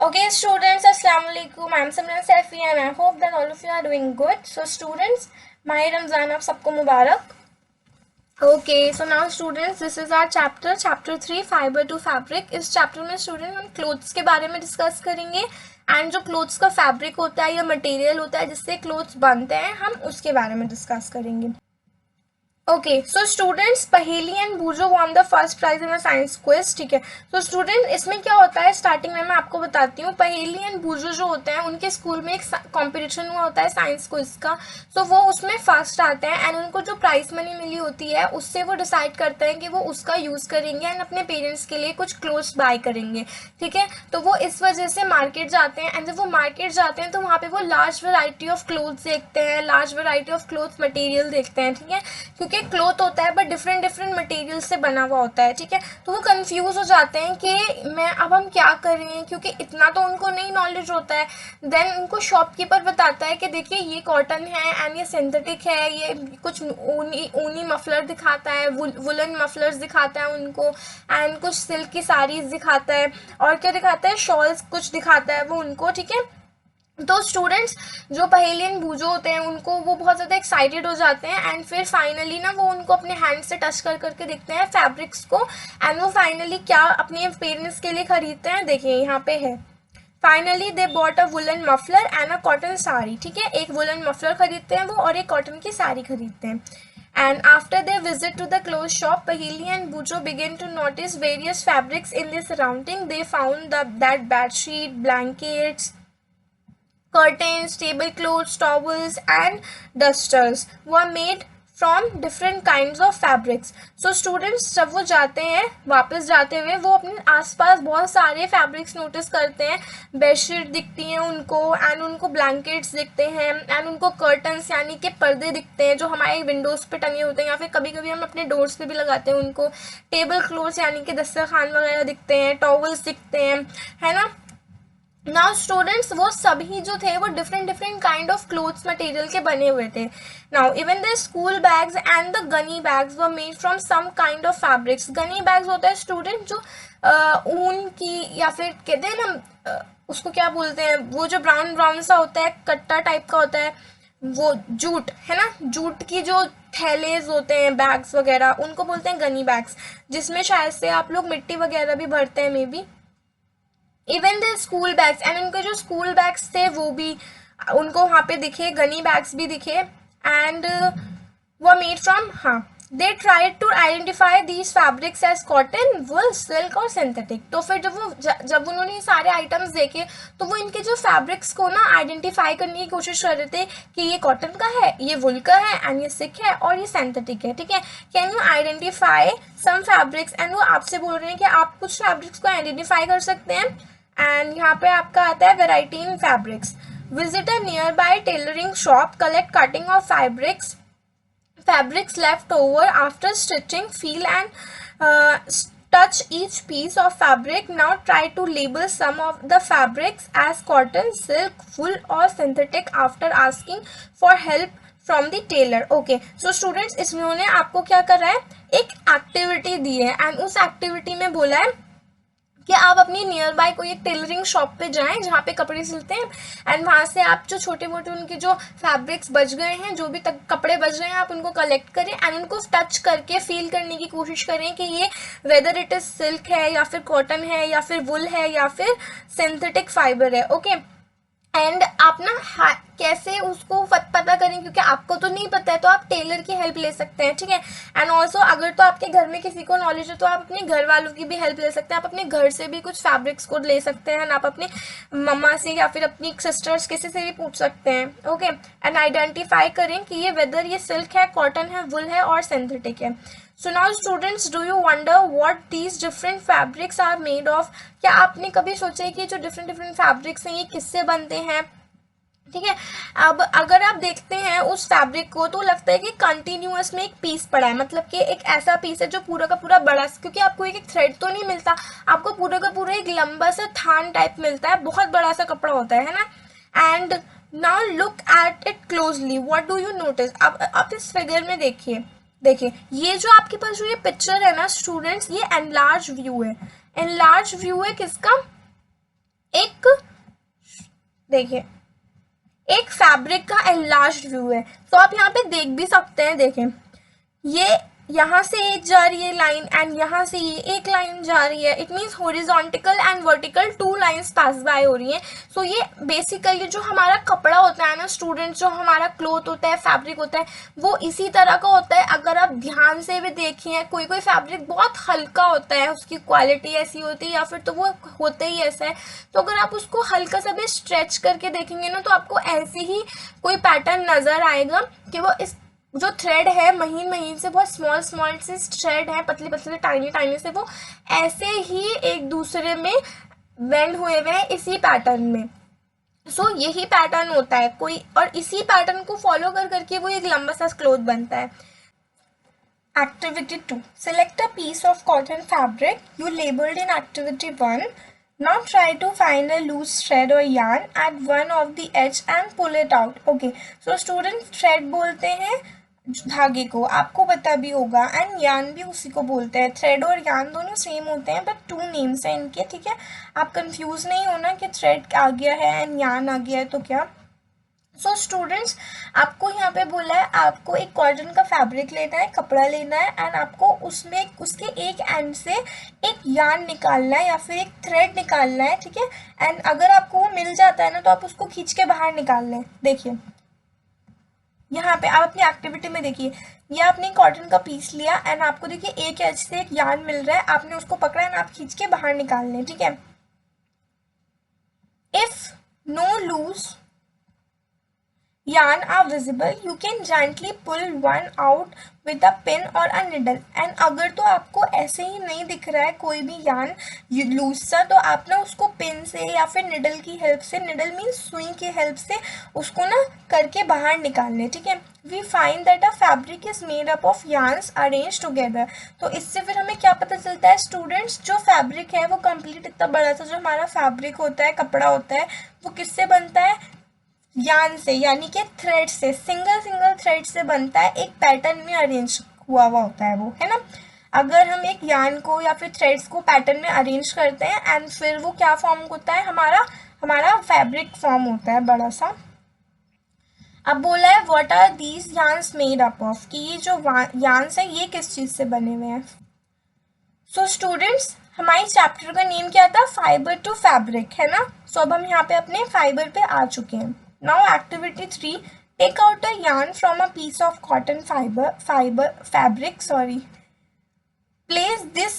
Okay, students, Assalamu alaikum. I'm Simran Saifi and I hope that all of you are doing good. So, students, Mahi Ramzan आप सबको मुबारक. Okay, so now students, this is our chapter 3, fiber to fabric. इस chapter में students हम clothes के बारे में discuss करेंगे and जो clothes का fabric होता है या material होता है जिससे clothes बनते हैं हम उसके बारे में discuss करेंगे. Okay so students, Paheli and Boojho won the first prize in science quiz. ठीक है, तो स्टूडेंट इसमें क्या होता है, स्टार्टिंग में मैं आपको बताती हूँ. पहेली एंड बूजो जो होते हैं उनके स्कूल में एक कंपटीशन हुआ होता है साइंस क्विज का. तो वो उसमें फर्स्ट आते हैं एंड उनको जो प्राइज मनी मिली होती है उससे वो डिसाइड करते हैं कि वो उसका यूज़ करेंगे एंड अपने पेरेंट्स के लिए कुछ क्लोथ्स बाय करेंगे. ठीक है, तो वो इस वजह से मार्केट जाते हैं एंड जब वो मार्केट जाते हैं तो वहाँ पे वो लार्ज वेराइटी ऑफ क्लोथ्स देखते हैं, large variety of cloth material देखते हैं. ठीक है, क्योंकि क्लोथ होता है बट डिफरेंट डिफरेंट मटेरियल से बना हुआ होता है. ठीक है, तो वो कंफ्यूज हो जाते हैं कि अब हम क्या करें, क्योंकि इतना तो उनको नहीं नॉलेज होता है. देन उनको शॉपकीपर बताता है कि देखिए ये कॉटन है एंड ये सिंथेटिक है, ये कुछ ऊनी मफलर दिखाता है, वुलन मफलर्स दिखाता है उनको एंड कुछ सिल्क की साड़ीज दिखाता है और क्या दिखाता है, शॉल्स कुछ दिखाता है वो उनको. ठीक है, तो स्टूडेंट्स जो पहेलियन बूझो होते हैं उनको वो बहुत ज़्यादा एक्साइटेड हो जाते हैं एंड फिर फाइनली ना वो उनको अपने हैंड से टच कर करके देखते हैं फैब्रिक्स को एंड वो फाइनली क्या अपने पेरेंट्स के लिए खरीदते हैं. देखिए यहाँ पे है, finally they bought a woollen muffler and a cotton sari. ठीक है, एक वुलन मफलर खरीदते हैं वो और एक कॉटन की साड़ी खरीदते हैं. And after their visit to the clothes shop, Paheli and Bujo began to notice various fabrics in their surrounding. They found that bedsheet, blankets, curtains, tablecloths, towels and dusters were made from different kinds of fabrics. So students जब वो जाते हैं वापस जाते हुए वो अपने आसपास बहुत सारे फैब्रिक्स नोटिस करते हैं. बेडशीट दिखती हैं उनको एंड उनको ब्लैंकेट्स दिखते हैं एंड उनको कर्टन्स यानी कि पर्दे दिखते हैं जो हमारे विंडोज़ पे टंगे होते हैं या फिर कभी कभी हम अपने डोर्स पे भी लगाते हैं उनको. टेबल क्लॉथ्स यानी कि दस्तरखान वगैरह दिखते हैं, टॉवल्स दिखते हैं, है ना. नाउ स्टूडेंट्स वो सभी जो थे वो different different kind of clothes material के बने हुए थे. Now even the school bags and the gunny bags were made from some kind of fabrics. Gunny bags होता है स्टूडेंट जो ऊन की या फिर कहते हैं ना उसको क्या बोलते हैं, वो जो ब्राउन ब्राउन सा होता है, कट्टा टाइप का होता है, वो जूट है ना, जूट की जो थैलेज होते हैं, बैग्स वगैरह, उनको बोलते हैं गनी बैग्स, जिसमें शायद से आप लोग मिट्टी वगैरह भी भरते हैं may be. Even the school bags and उनके जो स्कूल बैग्स थे वो भी उनको वहाँ पे दिखे, गनी बैग्स भी दिखे एंड वो मेड फ्रॉम, हाँ, they tried to identify these fabrics as cotton, wool, silk और सिंथेटिक. तो फिर जब उन्होंने ये सारे आइटम्स देखे तो वो इनके जो फैब्रिक्स को ना आइडेंटिफाई करने की कोशिश कर रहे थे कि ये कॉटन का है, ये वुल का है एंड ये सिल्क है और ये सिंथेटिक है. ठीक है, can you identify some fabrics, and वो आपसे बोल रहे हैं कि आप कुछ फैब्रिक्स को आइडेंटिफाई कर सकते हैं. एंड यहाँ पे आपका आता है variety in fabrics. Visit a near by tailoring shop, collect cutting of fabrics left over after stitching, feel and touch each piece of fabric. Now try to label some of the fabrics as cotton, silk, wool or synthetic after asking for help from the tailor. Okay, so students इसमें आपको क्या कर रहा है, एक activity दी है and उस activity में बोला है कि आप अपनी नियर बाय कोई एक टेलरिंग शॉप पे जाएं जहाँ पे कपड़े सिलते हैं एंड वहाँ से आप जो छोटे मोटे उनके जो फैब्रिक्स बच गए हैं, जो भी तक कपड़े बच गए हैं, आप उनको कलेक्ट करें एंड उनको टच करके फील करने की कोशिश करें कि ये वेदर इट इज सिल्क है या फिर कॉटन है या फिर वुल है या फिर सिंथेटिक फाइबर है. ओके, एंड आप ना कैसे उसको पता करें, क्योंकि आपको तो नहीं पता है तो आप टेलर की हेल्प ले सकते हैं. ठीक है, एंड ऑल्सो अगर तो आपके घर में किसी को नॉलेज है तो आप अपने घर वालों की भी हेल्प ले सकते हैं. आप अपने घर से भी कुछ फैब्रिक्स को ले सकते हैं एंड आप अपनी मम्मा से या फिर अपनी सिस्टर्स किसी से भी पूछ सकते हैं. ओके, एंड आइडेंटिफाई करें कि ये वेदर ये सिल्क है, कॉटन है, वुल है और सिंथेटिक है. So now students, do you wonder what these different fabrics are made of? क्या आपने कभी सोचा है कि जो डिफरेंट डिफरेंट फैब्रिक्स हैं ये किससे बनते हैं? ठीक है, अब अगर आप देखते हैं उस फैब्रिक को तो लगता है कि कंटिन्यूअस में एक पीस पड़ा है, मतलब कि एक ऐसा पीस है जो पूरा का पूरा बड़ा, क्योंकि आपको एक थ्रेड तो नहीं मिलता, आपको पूरा का पूरा एक लंबा सा थान टाइप मिलता है, बहुत बड़ा सा कपड़ा होता है ना. And now look at it closely, what do you notice. अब आप इस फिगर में देखिए, देखिए ये जो आपके पास जो ये पिक्चर है ना स्टूडेंट्स, ये एनलार्ज व्यू है. एनलार्ज व्यू है किसका, एक देखिए एक फैब्रिक का एनलार्ज्ड व्यू है, तो आप यहाँ पे देख भी सकते हैं। देखें ये यहाँ से एक जा रही है लाइन एंड यहाँ से ये एक लाइन जा रही है। It means horizontal and vertical two lines pass by हो रही हैं। सो ये बेसिकली जो हमारा कपड़ा होता है ना स्टूडेंट्स, जो हमारा क्लोथ होता है, फैब्रिक होता है, वो इसी तरह का होता है। अगर आप ध्यान से भी देखिए कोई कोई फैब्रिक बहुत हल्का होता है, उसकी क्वालिटी ऐसी होती है या फिर तो वो होता ही ऐसा है। तो अगर आप उसको हल्का सा भी स्ट्रेच करके देखेंगे ना तो आपको ऐसे ही कोई पैटर्न नजर आएगा कि वो इस जो थ्रेड है महीन महीन से, बहुत स्मॉल स्मॉल से थ्रेड है, पतले पतले टाइनी टाइनी से, वो ऐसे ही एक दूसरे में बेंड हुए हुए हैं इसी पैटर्न में। सो यही पैटर्न होता है कोई, और इसी पैटर्न को फॉलो कर करके वो एक लंबा सा क्लोथ बनता है। Activity 2. Select a piece of cotton fabric you labeled in Activity 1. Now try to find a loose thread or yarn at one of the edge and pull it out. Okay. So students, thread बोलते हैं धागे को, आपको पता भी होगा, and यान भी उसी को बोलते हैं। थ्रेड और यान दोनों सेम होते हैं बट टू नेम्स हैं इनके, ठीक है। आप कंफ्यूज नहीं होना कि थ्रेड आ गया है एंड यान आ गया है तो क्या। सो स्टूडेंट्स, आपको यहाँ पे बोला है आपको एक कॉटन का फैब्रिक लेना है, कपड़ा लेना है, एंड आपको उसमें उसके एक एंड से एक यार्न निकालना है या फिर एक थ्रेड निकालना है, ठीक है। एंड अगर आपको वो मिल जाता है ना तो आप उसको खींच के बाहर निकाल लें। देखिए यहाँ पे आप अपनी एक्टिविटी में देखिए, ये आपने कॉटन का पीस लिया एंड आपको देखिए एक एज से एक यार्न मिल रहा है, आपने उसको पकड़ा एंड आप खींच के बाहर निकाल लें, ठीक है। If no loose yarn are visible, you can gently pull one out with a pin or a needle. and अगर तो आपको ऐसे ही नहीं दिख रहा है कोई भी यार्न लूज सा, तो आप ना उसको पिन से या फिर निडल की हेल्प से, निडल मीन्स सुई की हेल्प से उसको ना करके बाहर निकाल लें, ठीक है। We find that a fabric is made up of yarns arrange together. तो इससे फिर हमें क्या पता चलता है स्टूडेंट्स, जो फैब्रिक है वो कंप्लीट इतना बड़ा सा जो हमारा फैब्रिक होता है, कपड़ा होता है, वो किससे बनता है, यान से, यानी कि थ्रेड से, सिंगल सिंगल थ्रेड से बनता है, एक पैटर्न में अरेंज हुआ हुआ होता है वो, है ना। अगर हम एक यान को या फिर थ्रेड्स को पैटर्न में अरेंज करते हैं एंड फिर वो क्या फॉर्म होता है, हमारा हमारा फैब्रिक फॉर्म होता है बड़ा सा। अब बोला है what are these yarns made up of, कि ये जो यार्न्स है ये किस चीज से बने हुए हैं। सो स्टूडेंट्स, हमारी चैप्टर का नेम क्या था, फाइबर टू फैब्रिक, है ना। सो अब हम यहाँ पे अपने फाइबर पे आ चुके हैं। Now activity 3, take out a yarn from a piece of cotton fabric. Place this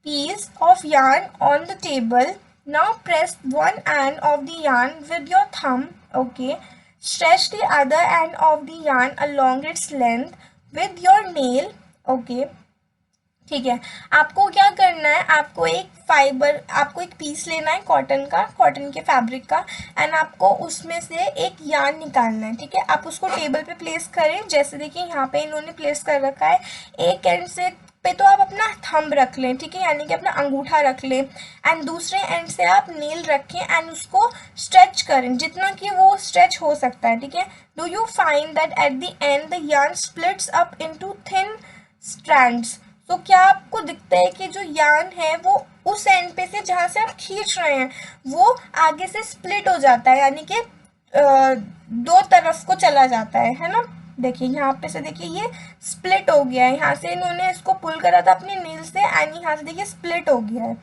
piece of yarn on the table. Now press one end of the yarn with your thumb. Okay. Stretch the other end of the yarn along its length with your nail. Okay. ठीक है, आपको क्या करना है, आपको एक piece लेना है कॉटन का, कॉटन के फैब्रिक का, एंड आपको उसमें से एक यार्न निकालना है, ठीक है। आप उसको टेबल पे प्लेस करें, जैसे देखिए यहाँ पे इन्होंने प्लेस कर रखा है। एक एंड से पे तो आप अपना थंब रख लें, ठीक है, यानी कि अपना अंगूठा रख लें, एंड दूसरे एंड से आप नेल रखें एंड उसको स्ट्रेच करें जितना कि वो स्ट्रेच हो सकता है, ठीक है। Do you find that at the end the yarn splits up into thin strands. तो क्या आपको दिखता है कि जो यार्न है वो उस एंड पे से जहाँ से आप खींच रहे हैं वो आगे से स्प्लिट हो जाता है, यानी कि दो तरफ को चला जाता है ना। देखिए यहाँ पे से देखिए ये स्प्लिट हो गया है, यहाँ से इन्होंने इसको पुल करा था अपने नील से एंड यहाँ से देखिए स्प्लिट हो गया है।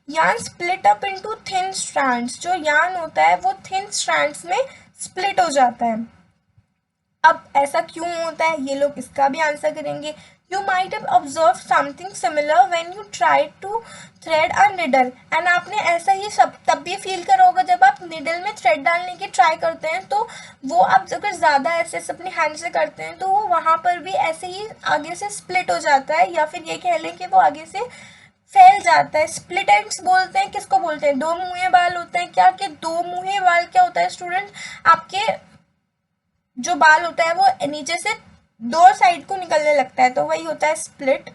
Yarn split up into thin strands, जो यार्न होता है वो थिन स्ट्रैंड्स में स्प्लिट हो जाता है। अब ऐसा क्यों होता है, ये लोग इसका भी आंसर करेंगे। You might have observed something similar when you tried to thread a needle, and आपने ऐसा ही सब तब भी फील करा होगा जब आप निडल में थ्रेड डालने की ट्राई करते हैं, तो वो आप अगर ज़्यादा ऐसे अपने हैंड से करते हैं तो वो वहाँ पर भी ऐसे ही आगे से स्प्लिट हो जाता है, या फिर ये कह लें कि वो आगे से फैल जाता है। स्प्लिट एंड्स बोलते हैं, किसको बोलते हैं, दो मुँहे बाल होते हैं क्या, कि दो मुँहे बाल क्या होता है स्टूडेंट, आपके जो बाल होता है वो नीचे से दो साइड को निकलने लगता है, तो वही होता है split.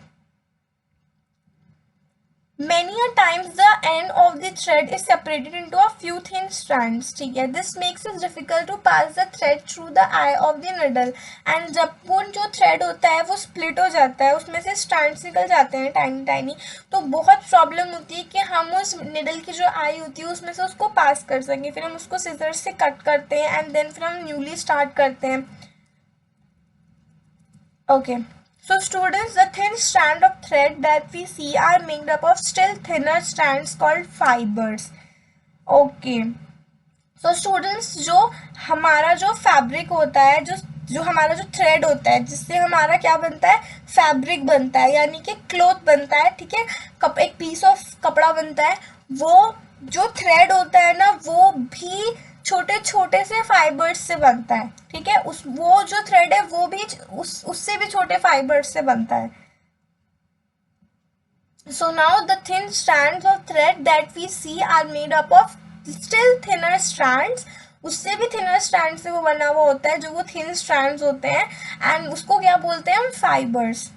Many a times the end of the thread is separated into a few thin strands. ठीक है, this makes it difficult to pass the thread through the eye of the needle. And जब वो जो thread होता है वो split हो जाता है, उसमें से strands निकल जाते हैं tiny tiny, तो बहुत problem होती है कि हम उस needle की जो eye होती है उसमें से उसको pass कर सकें. फिर हम उसको scissors से cut करते हैं and then फिर हम newly start करते हैं. Okay. So students, the thin strand of thread that we see are made up of still thinner strands called fibers. Okay. So students, जो हमारा जो फैब्रिक होता है, जो हमारा जो थ्रेड होता है, जिससे हमारा क्या बनता है, फैब्रिक बनता है, यानी कि क्लॉथ बनता है. ठीक है, एक पीस ऑफ कपड़ा बनता है. वो जो थ्रेड होता है ना, वो भी छोटे छोटे से फाइबर्स से बनता है. ठीक है, वो जो थ्रेड है वो भी उससे भी छोटे फाइबर्स से बनता है. So now the thin strands of thread that we see are made up of still thinner strands. उससे भी thinner strands से वो बना हुआ होता है, जो वो thin strands होते हैं, and उसको क्या बोलते हैं हम, fibers.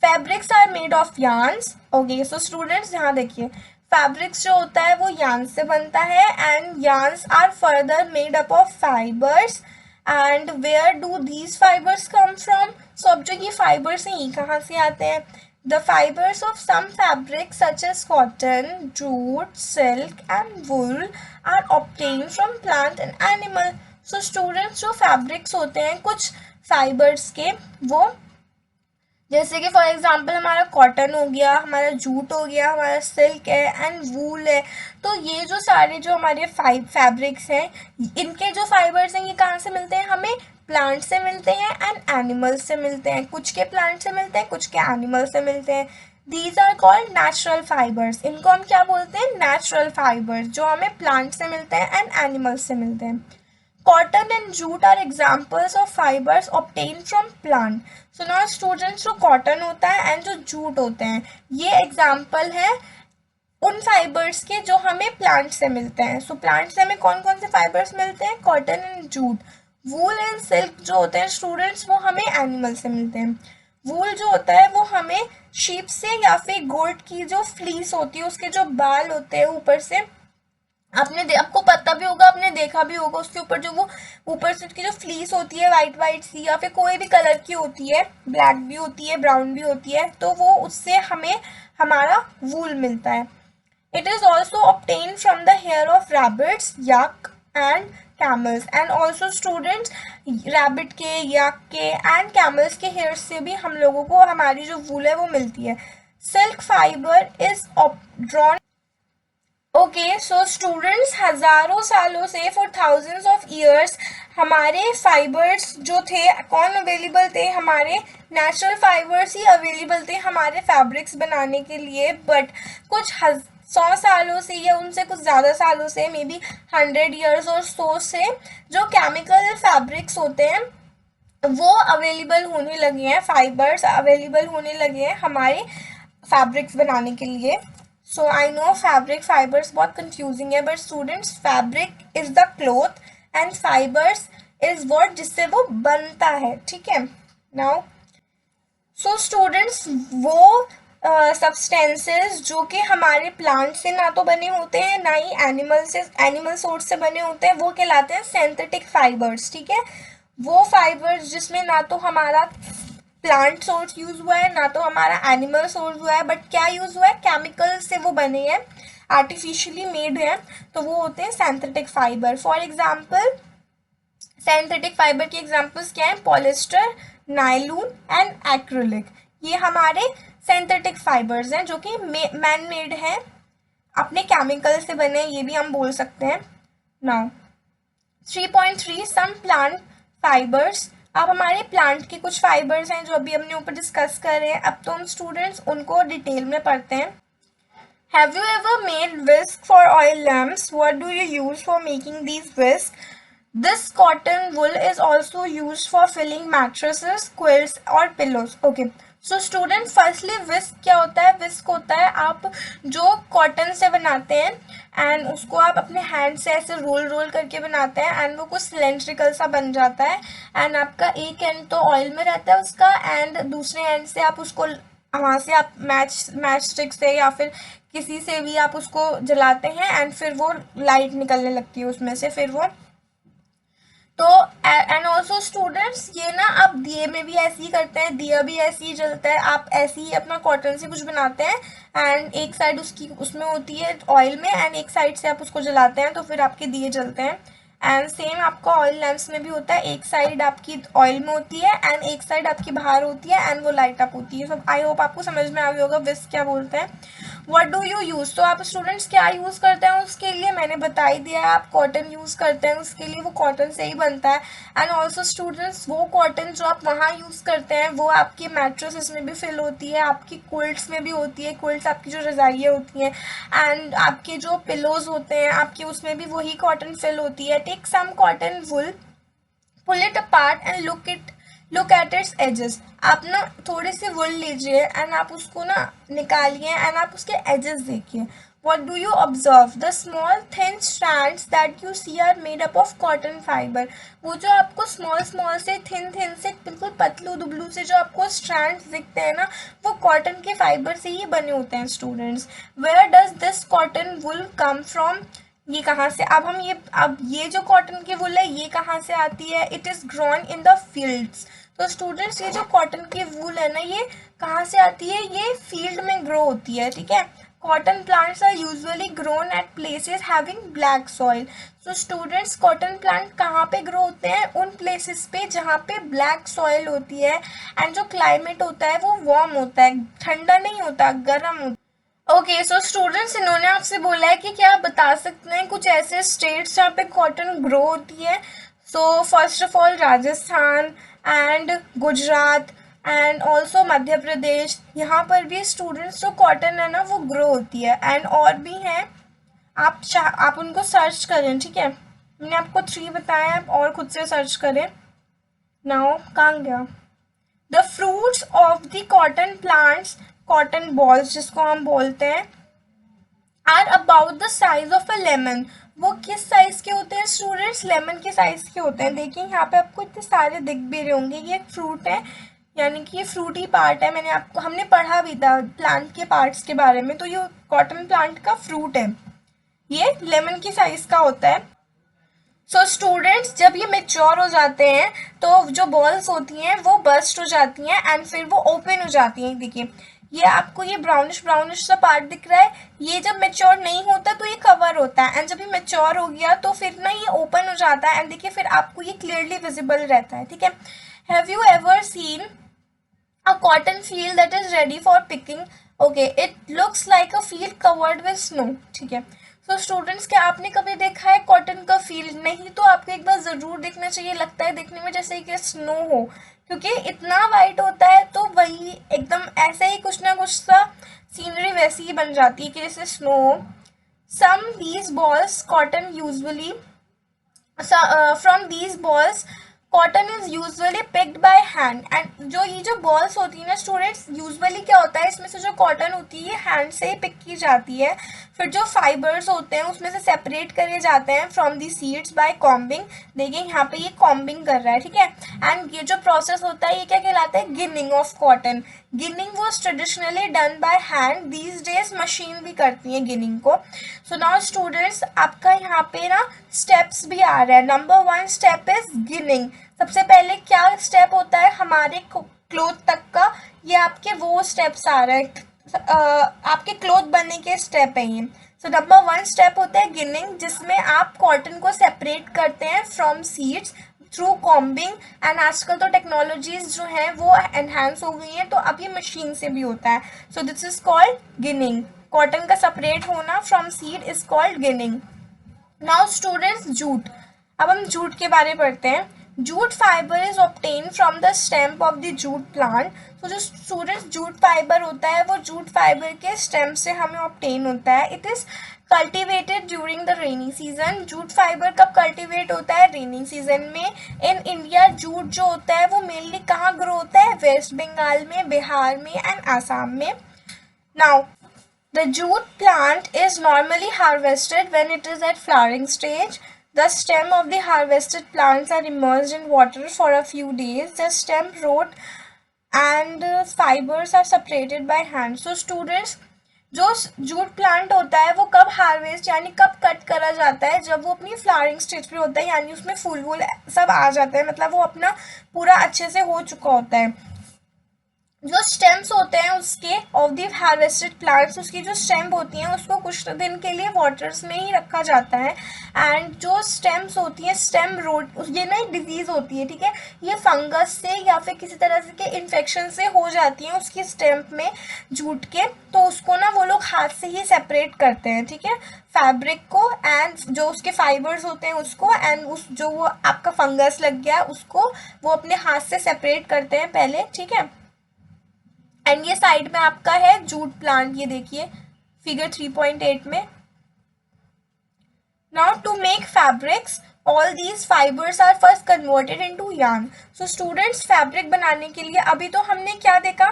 Fabrics are made of yarns. Okay, so students यहाँ देखिए, fabrics जो होता है वो yarn से बनता है, and yarns are further made up of fibers. And where do these fibers come from? So अब जो ये fibers हैं ये कहाँ से आते हैं? The fibers of some fabrics such as cotton, jute, silk and wool are obtained from plant and animal. So students, जो fabrics होते हैं कुछ fibers के, वो जैसे कि फॉर एग्जांपल हमारा कॉटन हो गया, हमारा जूट हो गया, हमारा सिल्क है एंड वूल है. तो ये जो सारे जो हमारे फैब्रिक्स हैं, इनके जो फाइबर्स हैं ये कहाँ से मिलते हैं, हमें प्लांट से मिलते हैं एंड एनिमल से मिलते हैं. कुछ के प्लांट से मिलते हैं, कुछ के एनिमल से मिलते हैं. These are called natural fibres. इनको हम क्या बोलते हैं, नेचुरल फाइबर्स, जो हमें प्लांट से मिलते हैं एंड एनिमल से मिलते हैं. Cotton and jute are examples of fibers obtained from plant. So now students, जो cotton होता है and जो jute होते हैं, ये example है उन fibers के जो हमें plant से मिलते हैं. So plant से हमें कौन कौन से fibers मिलते हैं, cotton and jute. Wool and silk जो होते हैं students, वो हमें animal से मिलते हैं. Wool जो होता है वो हमें sheep से या फिर goat की जो fleece होती है, उसके जो बाल होते हैं ऊपर से, आपको पता भी होगा, आपने देखा भी होगा, उसके ऊपर जो वो ऊपर से उसकी जो फ्लीस होती है वाइट वाइट सी, या फिर कोई भी कलर की होती है, ब्लैक भी होती है, ब्राउन भी होती है, तो वो उससे हमें हमारा वूल मिलता है. It is also obtain from the hair of rabbits, yak and camels. And also students, rabbit के, यक के एंड कैमल्स के हेयर से भी हम लोगों को हमारी जो वूल है वो मिलती है. Silk fibre is drawn. Okay, so students, हजारों सालों से, फॉर थाउजेंड्स ऑफ ईयर्स, हमारे फाइबर्स जो थे कौन अवेलेबल थे, हमारे नेचुरल फाइबर्स ही अवेलेबल थे हमारे फैब्रिक्स बनाने के लिए. बट कुछ 100 सालों से या उनसे कुछ ज़्यादा सालों से, मे बी 100 ईयर्स और सो से, जो केमिकल फैब्रिक्स होते हैं वो अवेलेबल होने लगे हैं, फाइबर्स अवेलेबल होने लगे हैं हमारे फैब्रिक्स बनाने के लिए. सो आई नो फैब्रिक फाइबर्स बहुत कंफ्यूजिंग है, but students, fabric is the cloth and fibres is word जिससे वो बनता है. ठीक है, नाउ सो स्टूडेंट्स, वो सब्सटेंसेस जो कि हमारे प्लांट से ना तो बने होते हैं, ना ही एनिमल सोर्स से बने होते हैं, वो कहलाते हैं सिंथेटिक फाइबर्स. ठीक है, वो फाइबर्स जिसमें ना तो हमारा प्लांट सोर्स यूज हुआ है, ना तो हमारा एनिमल सोर्स हुआ है, बट क्या यूज हुआ है, केमिकल से वो बने हैं, आर्टिफिशियली मेड है, तो वो होते हैं synthetic fibre. For example, synthetic fibre के एग्जाम्पल्स क्या हैं, पॉलिस्टर, नायलून एंड एक्रिलिक. ये हमारे सिंथेटिक फाइबर्स हैं जो कि मैन मेड हैं, अपने केमिकल से बने, ये भी हम बोल सकते हैं. Now 3.3 some plant fibres. अब हमारे प्लांट के कुछ फाइबर्स हैं जो अभी हमने ऊपर डिस्कस कर रहे हैं. अब तो हम स्टूडेंट्स उनको डिटेल में पढ़ते हैं. Have you ever made whisk for oil lamps? What do you use for making these whisk? This cotton wool is also used for filling mattresses, quilts और pillows. Okay. So student, firstly विस्क क्या होता है, विस्क होता है आप जो cotton से बनाते हैं एंड उसको आप अपने हैंड से ऐसे रोल रोल करके बनाते हैं एंड वो कुछ सिलेंड्रिकल सा बन जाता है एंड आपका एक एंड तो ऑयल में रहता है उसका एंड दूसरे एंड से आप उसको वहाँ से आप मैच स्टिक से या फिर किसी से भी आप उसको जलाते हैं एंड फिर वो लाइट निकलने लगती है उसमें से, फिर वो तो एंड ऑल्सो स्टूडेंट्स ये ना आप दिए में भी ऐसे ही करते हैं, दिया भी ऐसे ही जलता है, आप ऐसे ही अपना कॉटन से कुछ बनाते हैं एंड एक साइड उसकी उसमें होती है ऑयल में एंड एक साइड से आप उसको जलाते हैं तो फिर आपके दिए जलते हैं। एंड सेम आपका ऑयल लैंप्स में भी होता है, एक साइड आपकी ऑयल में होती है एंड एक साइड आपकी बाहर होती है एंड वो लाइट अप होती है। सो आई होप आपको समझ में आ गया होगा विस क्या बोलते हैं। व्हाट डू यू यूज़, तो आप स्टूडेंट्स क्या यूज़ करते हैं उसके लिए, मैंने बता ही दिया है, आप कॉटन यूज़ करते हैं उसके लिए, वो कॉटन से ही बनता है। एंड ऑल्सो स्टूडेंट्स वो कॉटन जो आप वहाँ यूज़ करते हैं वो आपके मैट्रेसेस में भी फिल होती है, आपकी क्विल्ट्स में भी होती है, क्विल्ट्स आपकी जो रज़ाइयाँ होती हैं एंड आपके जो पिलोज होते हैं आपके उसमें भी वही कॉटन फिल होती है। Take some cotton wool, pull it apart and look at its edges. आप ना थोड़ी सी वुल लीजिए एंड आप उसको ना निकालिए एंड आप उसके एजेस देखिए। What do you observe? The small thin strands that you see are made up of cotton fiber. वो जो आपको स्मॉल से थिन से बिल्कुल पतलू दुबलू से जो आपको स्ट्रैंड्स दिखते हैं ना, वो कॉटन के फाइबर से ही बने होते हैं students. Where does this cotton wool come from, ये कहाँ से, अब ये जो कॉटन की वुल है ये कहाँ से आती है, it is grown in the fields. तो स्टूडेंट्स ये जो कॉटन की वूल है ना ये कहाँ से आती है, ये फील्ड में ग्रो होती है, ठीक है। Cotton plants are usually grown at places having black soil. So students cotton plant कहाँ पे ग्रो होते हैं, उन प्लेसेस पे जहाँ पे ब्लैक सॉइल होती है एंड जो क्लाइमेट होता है वो वार्म होता है, ठंडा नहीं होता, गर्म होता है। ओके सो स्टूडेंट्स इन्होंने आपसे बोला है कि क्या आप बता सकते हैं कुछ ऐसे स्टेट्स जहाँ पे कॉटन ग्रो होती है। So first of all Rajasthan and Gujarat and also Madhya Pradesh, यहाँ पर भी स्टूडेंट्स जो कॉटन है ना वो ग्रो होती है एंड और भी हैं, आप उनको सर्च करें, ठीक है। मैंने आपको 3 बताया, आप और खुद से सर्च करें। नाउ कहाँ गया, the fruits of the cotton plants, cotton balls जिसको हम बोलते हैं, are about the size of a lemon. वो किस साइज के होते हैं स्टूडेंट्स, लेमन के साइज के होते हैं। देखिए यहाँ पे आपको इतने सारे दिख भी रहे होंगे, ये एक फ्रूट है, यानी कि ये फ्रूटी पार्ट है, हमने पढ़ा भी था प्लांट के पार्ट्स के बारे में, तो ये कॉटन प्लांट का फ्रूट है, ये लेमन की साइज का होता है। सो स्टूडेंट्स जब ये मेच्योर हो जाते हैं तो जो बॉल्स होती हैं वो बर्स्ट हो जाती हैं एंड फिर वो ओपन हो जाती हैं। देखिए ये आपको ये ब्राउनिश ब्राउनिश सा पार्ट दिख रहा है, ये जब मेच्योर नहीं होता तो ये कवर होता है एंड जब ये मेच्योर हो गया तो फिर ना ये ओपन हो जाता है एंड देखिए फिर आपको ये क्लियरली विजिबल रहता है, ठीक है। Have you ever seen a cotton field that is ready for picking? Okay, it looks like a field covered with snow, ठीक है। सो स्टूडेंट्स क्या आपने कभी देखा है कॉटन का फील्ड, नहीं तो आपको एक बार ज़रूर देखना चाहिए, लगता है देखने में जैसे कि स्नो हो, क्योंकि इतना वाइट होता है तो वही एकदम ऐसे ही कुछ ना कुछ सा सीनरी वैसी ही बन जाती है कि जैसे स्नो हो। Some these balls cotton usually, from these balls cotton is usually picked by hand and जो ये जो बॉल्स होती है ना स्टूडेंट्स, यूजुअली क्या होता है इसमें से जो कॉटन होती है हैंड से ही पिक की जाती है, फिर जो फाइबर्स होते हैं उसमें से सेपरेट करे जाते हैं from the seeds by combing. देखिए यहाँ पे ये कॉम्बिंग कर रहा है, ठीक है। एंड ये जो प्रोसेस होता है ये क्या कहलाता है, ginning of cotton. Ginning was traditionally done by hand, these days machine भी करती है गिनिंग को। सो नाउ स्टूडेंट्स आपका यहाँ पे ना स्टेप्स भी आ रहा है। Number 1 step is ginning. सबसे पहले क्या स्टेप होता है हमारे क्लोथ तक का, ये आपके वो स्टेप्स आ रहे हैं, आपके क्लोथ बनने के स्टेप है ये। सो नंबर 1 स्टेप होता है गिनिंग, जिसमें आप कॉटन को सेपरेट करते हैं from seeds through combing and आजकल तो टेक्नोलॉजीज जो हैं वो एनहांस हो गई हैं तो अब ये मशीन से भी होता है। So this is called ginning, cotton का सेपरेट होना from seed is called ginning. Now students jute, अब हम जूट के बारे में पढ़ते हैं। Jute fibre is obtain from the stem of the jute plant. तो जो स्टूडेंट्स जूट फाइबर होता है वो जूट फाइबर के स्टेम से हमें ऑब्टेन होता है। It is cultivated during the rainy season. Jute fibre कब कल्टिवेट होता है, रेनी सीजन में। इन इंडिया जूट जो होता है वो मेनली कहाँ ग्रो होता है, वेस्ट बंगाल में, बिहार में एंड आसाम में। Now the jute plant is normally harvested when it is at flowering stage. The stem of the harvested plants are immersed in water for a few days. The stem root and fibers are separated by hand. So students, जो jute plant होता है वो कब harvest यानी कब cut करा जाता है, जब वो अपनी फ्लावरिंग स्टेज पे होता है, यानी उसमें फूल वूल सब आ जाता है, मतलब वो अपना पूरा अच्छे से हो चुका होता है। जो स्टेम्स होते हैं उसके ऑफ द हार्वेस्टेड प्लांट्स, उसकी जो स्टेम होती हैं उसको कुछ दिन के लिए वाटर्स में ही रखा जाता है। एंड जो स्टेम्स होती हैं, स्टेम रोट, ये ना एक डिजीज़ होती है, ठीक है, ये फंगस से या फिर किसी तरह से के इन्फेक्शन से हो जाती हैं उसकी स्टेम में जूट के, तो उसको ना वो लोग हाथ से ही सेपरेट करते हैं, ठीक है, फैब्रिक को एंड जो उसके फाइबर्स होते हैं उसको, एंड उस जो वो आपका फंगस लग गया उसको वो अपने हाथ से सेपरेट करते हैं पहले, ठीक है। एंड ये साइड में आपका है जूट प्लांट, ये देखिए फिगर 3.8 में। Now to make fabrics all these fibres are first converted into yarn. So students, fabric बनाने के लिए अभी तो हमने क्या देखा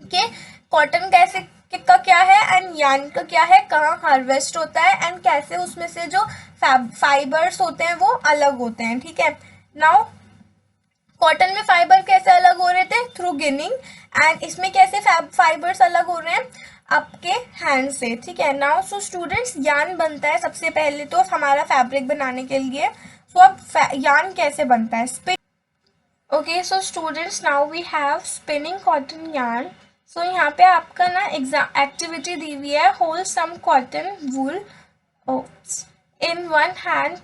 कि कॉटन कैसे का क्या है एंड यार्न का क्या है, कहाँ हार्वेस्ट होता है एंड कैसे उसमें से जो फाइबर्स होते हैं वो अलग होते हैं, ठीक है। नाउ कॉटन में फाइबर कैसे अलग हो रहे थे, थ्रू गिनिंग, एंड इसमें कैसे फाइबर्स अलग हो रहे हैं, आपके हैंड से, ठीक है। नाउ सो स्टूडेंट्स, यार्न बनता है सबसे पहले तो हमारा फैब्रिक बनाने के लिए। सो अब यार्न कैसे बनता है, spin. Okay so students, now we have spinning cotton yarn. So यहाँ पे आपका ना एक्टिविटी दी हुई है, hold some cotton wool in one hand.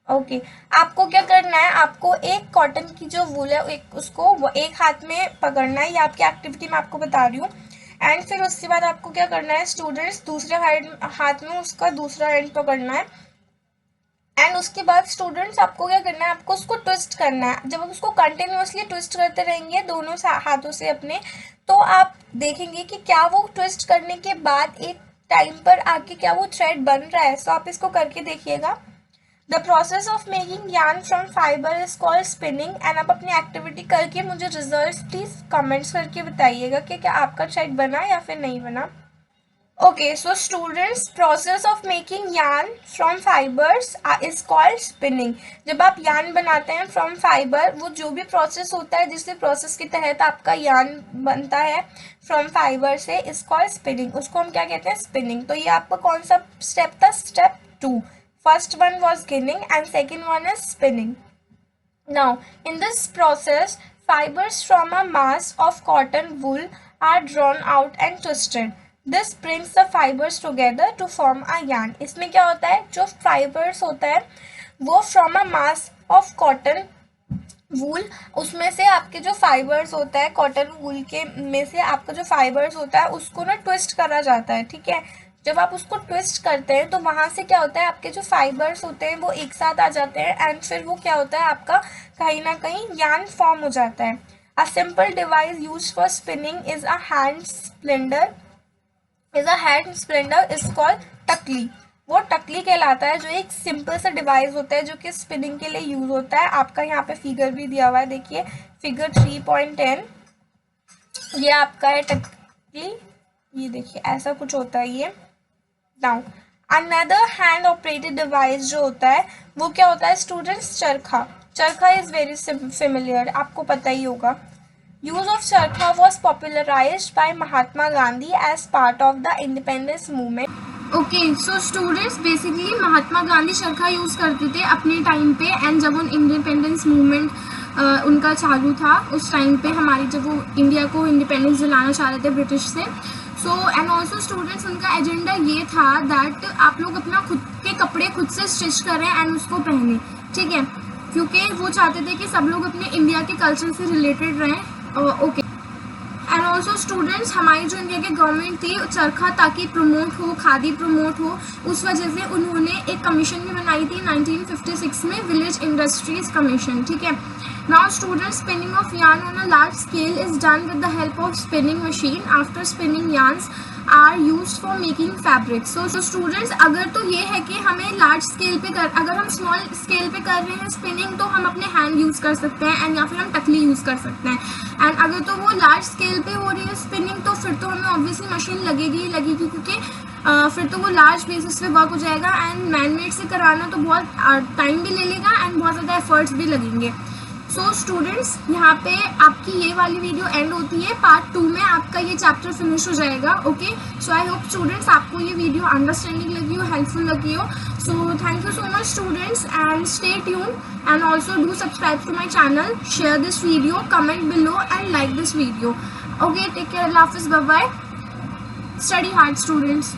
Okay आपको क्या करना है, आपको एक कॉटन की जो वूल है एक उसको वो एक हाथ में पकड़ना है, ये आपकी एक्टिविटी मैं आपको बता रही हूँ। एंड फिर उसके बाद आपको क्या करना है स्टूडेंट्स, दूसरे हाथ में उसका दूसरा एंड पकड़ना है। एंड उसके बाद स्टूडेंट्स आपको क्या करना है, आपको उसको ट्विस्ट करना है। जब आप उसको कंटिन्यूअसली ट्विस्ट करते रहेंगे दोनों हाथों से अपने, तो आप देखेंगे कि क्या वो ट्विस्ट करने के बाद एक टाइम पर आके क्या वो थ्रेड बन रहा है। सो आप इसको करके देखिएगा। The process of making yarn from fibre is called spinning. And आप अपनी एक्टिविटी करके मुझे रिजल्ट प्लीज कमेंट्स करके बताइएगा कि क्या आपका थ्रेड बना या फिर नहीं बना। Okay so students, process of making yarn from fibres is called spinning. जब आप यार्न बनाते हैं फ्रॉम फाइबर, वो जो भी प्रोसेस होता है जिस प्रोसेस के तहत आपका यार्न बनता है फ्रॉम फाइबर से, इज कॉल्ड स्पिनिंग। उसको हम क्या कहते हैं, स्पिनिंग। तो ये आपका कौन सा स्टेप था, step 2। First one was ginning and second one is spinning. Now, in this process, fibers from a mass of cotton wool are drawn out and twisted. This brings the fibers together to form a yarn. इसमें क्या होता है, जो fibers होता है वो from a mass of cotton वूल, उसमें से आपके जो फाइबर्स होता है कॉटन वूल के में से आपका जो फाइबर्स होता है उसको ना ट्विस्ट करा जाता है, ठीक है। जब आप उसको ट्विस्ट करते हैं तो वहाँ से क्या होता है, आपके जो फाइबर्स होते हैं वो एक साथ आ जाते हैं एंड फिर वो क्या होता है, आपका कहीं ना कहीं यार्न फॉर्म हो जाता है। A simple device use for spinning is a hand spindle is called takli. वो टकली कहलाता है, जो एक सिंपल सा डिवाइस होता है जो कि स्पिनिंग के लिए यूज होता है। आपका यहाँ पे फिगर भी दिया हुआ है, देखिए फिगर 3.10, ये आपका है टकली, ये देखिए ऐसा कुछ होता है ये। Now another hand operated device जो होता है वो क्या होता है स्टूडेंट्स, चरखा। चरखा इज वेरी फेमिलियर, आपको पता ही होगा। Use of charkha was popularized by Mahatma Gandhi as part of the independence movement. Okay so students, basically Mahatma Gandhi चरखा यूज करते थे अपने टाइम पे, एंड जब उन इंडिपेंडेंस मूवमेंट उनका चालू था उस टाइम पे, हमारी जब वो इंडिया को इंडिपेंडेंस दिलाना चाह रहे थे ब्रिटिश से। सो एंड ऑल्सो स्टूडेंट्स, उनका एजेंडा ये था दैट आप लोग अपना खुद के कपड़े खुद से स्टिच करें एंड उसको पहने, ठीक है, क्योंकि वो चाहते थे कि सब लोग अपने इंडिया के कल्चर से रिलेटेड रहें। ओके एंड ऑल्सो स्टूडेंट्स, हमारी जो इंडिया की गवर्नमेंट थी चरखा ताकि प्रमोट हो, खादी प्रमोट हो, उस वजह से उन्होंने एक कमीशन भी बनाई थी 1956 में, विलेज इंडस्ट्रीज कमीशन, ठीक है। Now students, spinning of yarn on a large scale is done with the help of spinning machine. After spinning yarns are used for making fabric. So students, अगर तो ये है कि हमें लार्ज स्केल पे अगर हम स्मॉल स्केल पे कर रहे हैं स्पिनिंग तो हम अपने हैंड यूज़ कर सकते हैं एंड या फिर हम टकली यूज़ कर सकते हैं। एंड अगर तो वो लार्ज स्केल पे हो रही है स्पिनिंग तो फिर तो हमें ऑब्वियसली मशीन लगेगी ही लगेगी, क्योंकि फिर तो वो लार्ज बेसिस पे वर्क हो जाएगा एंड मैनमेड से कराना तो बहुत टाइम भी ले लेगा एंड बहुत ज़्यादा एफर्ट्स भी लगेंगे। सो स्टूडेंट्स, यहाँ पे आपकी ये वाली वीडियो एंड होती है, पार्ट 2 में आपका ये चैप्टर फिनिश हो जाएगा. Okay, so I hope students आपको ये वीडियो अंडरस्टैंडिंग लगी हो, हेल्पफुल लगी हो. So thank you so much students, and stay tune and also do subscribe to my channel, share this video, comment below and like this video. Okay, take care, Allah Hafiz, bye bye. Study hard students.